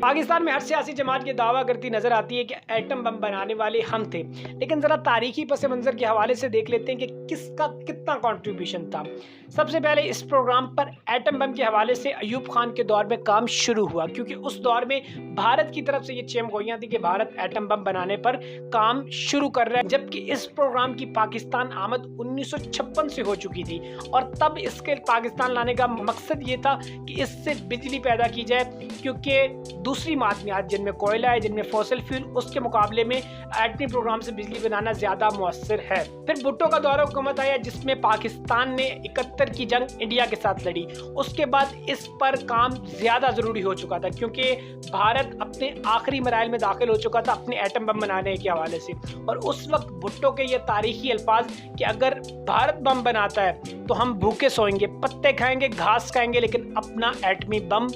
पाकिस्तान में हर सियासी जमात ये दावा करती नजर आती है कि एटम बम बनाने वाले हम थे, लेकिन जरा तारीखी पस मंजर के हवाले से देख लेते हैं कि किसका कितना कंट्रीब्यूशन था। सबसे पहले इस प्रोग्राम पर एटम बम के हवाले से अयूब खान के दौर में काम शुरू हुआ, क्योंकि उस दौर में भारत की तरफ से ये चेमगोइयां थी कि भारत एटम बम बनाने पर काम शुरू कर रहा है, जबकि इस प्रोग्राम की पाकिस्तान आमद 1956 से हो चुकी थी। और तब इसके पाकिस्तान लाने का मकसद ये था कि इससे बिजली पैदा की जाए, क्योंकि दूसरी मादनियात जिनमें कोयला है, जिनमें फॉसिल फ्यूल, उसके मुकाबले में एटमी प्रोग्राम से बिजली बनाना ज्यादा मुअस्सर है। फिर भुट्टो का दौर हुकूमत आया, जिसमें पाकिस्तान ने 71 की जंग इंडिया के साथ लड़ी। उसके बाद इस पर काम ज्यादा जरूरी हो चुका था, क्योंकि भारत अपने आखिरी मराइल में दाखिल हो चुका था अपने एटम बम बनाने के हवाले से। और उस वक्त भुट्टो के ये तारीखी अल्फाज कि अगर भारत बम बनाता है तो हम भूखे सोएंगे, पत्ते खाएंगे, घास खाएंगे, लेकिन अपना एटमी बम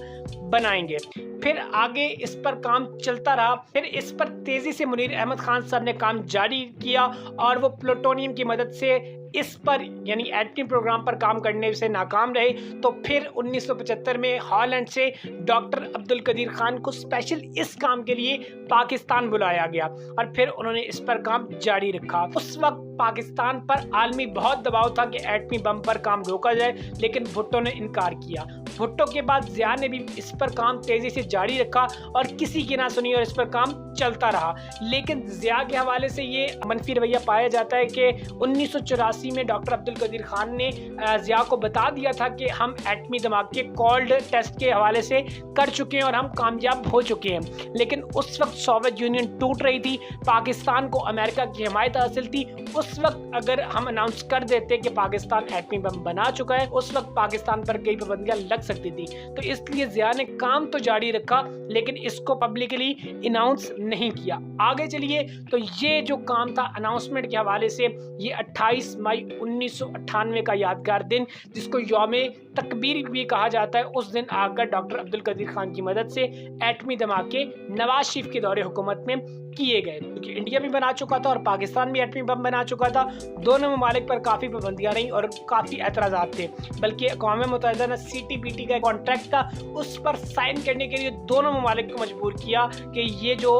बनाएंगे। फिर आगे इस पर काम चलता रहा। फिर इस पर तेजी से मुनीर अहमद खान साहब ने काम जारी किया और वो प्लूटोनियम की मदद से इस पर यानी एटमी प्रोग्राम पर काम करने से नाकाम रहे। तो फिर 1975 में हॉलैंड से डॉक्टर अब्दुल कदीर खान को स्पेशल इस काम के लिए पाकिस्तान बुलाया गया और फिर उन्होंने इस पर काम जारी रखा। उस वक्त पाकिस्तान पर आलमी बहुत दबाव था कि एटमी बम पर काम रोका जाए, लेकिन भुट्टो ने इनकार किया। भुट्टो के बाद ज़िया ने भी इस पर काम तेजी से जारी रखा और किसी की ना सुनी और इस पर काम चलता रहा। लेकिन ज़िया के हवाले से ये मनफी रवैया पाया जाता है कि 1984 में डॉक्टर अब्दुल कदीर खान ने ज़िया को बता दिया था कि हम एटमी धमाके कोल्ड टेस्ट के हवाले से कर चुके हैं और हम कामयाब हो चुके हैं। लेकिन उस वक्त सोवियत यूनियन टूट रही थी, पाकिस्तान को अमेरिका की हिमायत हासिल थी। उस वक्त अगर हम अनाउंस कर देते कि पाकिस्तान एटमी बम बना चुका है, उस वक्त पाकिस्तान पर कई पाबंदियां लग सकती थी। तो इसलिए ज़िया ने काम तो जारी रखा, लेकिन इसको पब्लिकली अनाउंस नहीं किया। आगे चलिए, तो ये जो काम था अनाउंसमेंट के हवाले से, ये 28 मई 1998 का यादगार दिन, जिसको यौमे तकबीर भी कहा जाता है, उस दिन आकर डॉक्टर अब्दुल कदीर खान की मदद से एटमी धमाके नवाज शरीफ के दौरे हुकूमत में किए गए, क्योंकि इंडिया भी बना चुका था और पाकिस्तान भी एटमी बम बना चुका था। दोनों ममालिक पर काफ़ी पाबंदियां रहीं और काफ़ी एतराज़ात थे, बल्कि अक़वाम मुत्तहिदा ने CTBT का कॉन्ट्रैक्ट था, उस पर साइन करने के लिए दोनों ममालिक को मजबूर किया कि ये जो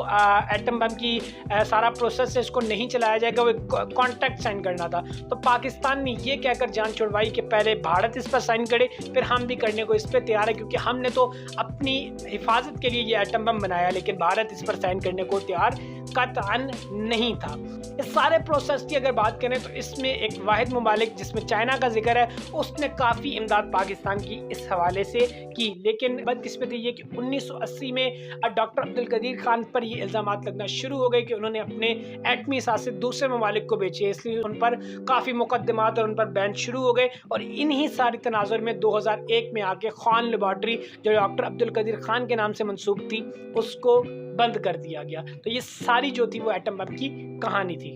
एटम बम की सारा प्रोसेस है इसको नहीं चलाया जाएगा, वो कॉन्ट्रैक्ट साइन करना था। तो पाकिस्तान ने ये कहकर जान छुड़वाई कि पहले भारत इस पर साइन करे, फिर हम भी करने को इस पर तैयार है, क्योंकि हमने तो अपनी हिफाजत के लिए ये एटम बम बनाया, लेकिन भारत इस पर साइन करने को तैयार कतअन नहीं था। इस सारे प्रोसेस की अगर बात करें तो इसमें एक वाहिद मुमालिक जिसमें चाइना का जिक्र है, उसने काफ़ी इमदाद पाकिस्तान की इस हवाले से की। लेकिन बदकिस्मती ये कि 1980 में डॉक्टर अब्दुल कदीर खान पर ये इल्ज़ामात लगना शुरू हो गए कि उन्होंने अपने एटमी असासे दूसरे ममालिक को बेचे, इसलिए उन पर काफ़ी मुकदमात और उन पर बैन शुरू हो गए। और इन्हीं सारी तनाजुर में 2001 में आके खान लेबॉर्ट्री, जो डॉक्टर अब्दुल कदीर खान के नाम से मंसूब थी, उसको बंद कर दिया गया। तो ये सारी जो थी वो एटम बम की कहानी थी।